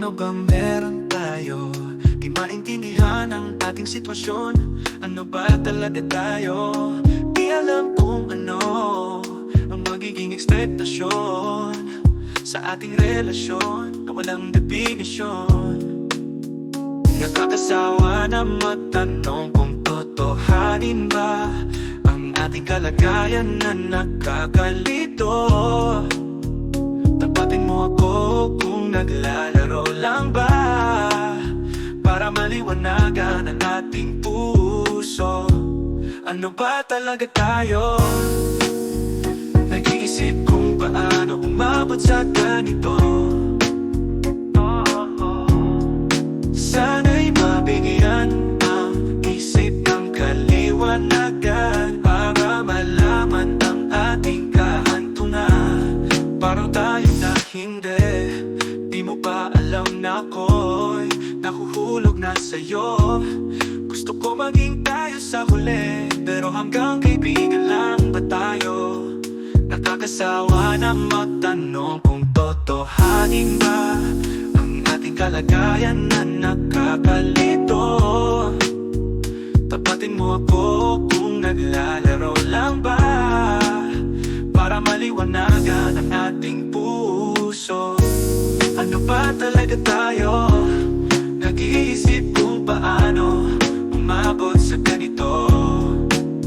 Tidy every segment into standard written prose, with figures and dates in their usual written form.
Ano bang meron tayo? Di maintindihan ang ating sitwasyon. Ano ba talaga tayo? Di alam kung ano ang magiging ekspektasyon sa ating relasyon na walang definisyon. Nakakasawa na magtanong kung totohanin ba ang ating kalagayan na nakakalito. Tapatin mo ako kung naglalaro lang ba, para maliwanagan ang ating puso. Ano ba talaga tayo? Nag-iisip kung paano umabot sa ganito. Sana'y mabigyan ang isip ng kaliwanagan, para malaman ang ating kahantungan. Parang tayo na hindi, di mo pa alam na ako'y nahuhulog na sa'yo. Gusto ko maging tayo sa huli, pero hanggang kaibigan lang ba tayo? Nakakasawa na magtanong kung totohanin ba ang ating kalagayan na nakakalito. Tapatin mo ako kung naglalaro lang ba, para maliwanagan ang ating puso. Ano ba talaga tayo? Nag-iisip kung paano umabot sa ganito.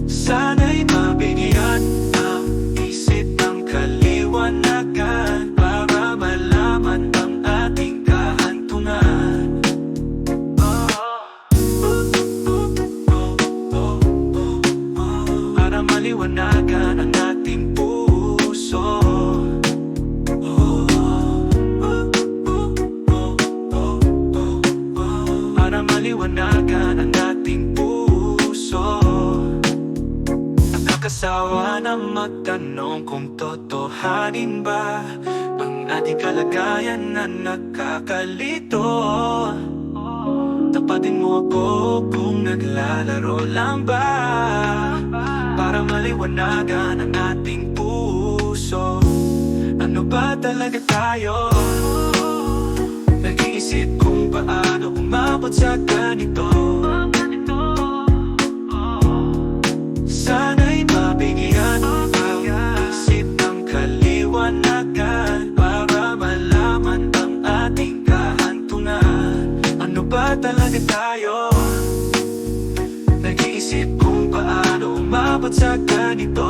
Sana'y mabigyan ang isip ng kaliwanagan, para malaman ang ating kahantungan. Para maliwanagan ang ating puso. Para maliwanagan ang ating puso. Nakakasawa na magtanong kung totohanin ba ang ating kalagayan na nakakalito. Tapatin mo ako kung naglalaro lang ba, para maliwanagan ang ating puso. Ano ba talaga tayo? Nag-iisip kung paano umabot sa ganito. Sana'y mabigyan ang isip ng kaliwanagan, para malaman ang ating kahantungan. Ano ba talaga tayo? Nag-iisip kung paano umabot sa ganito.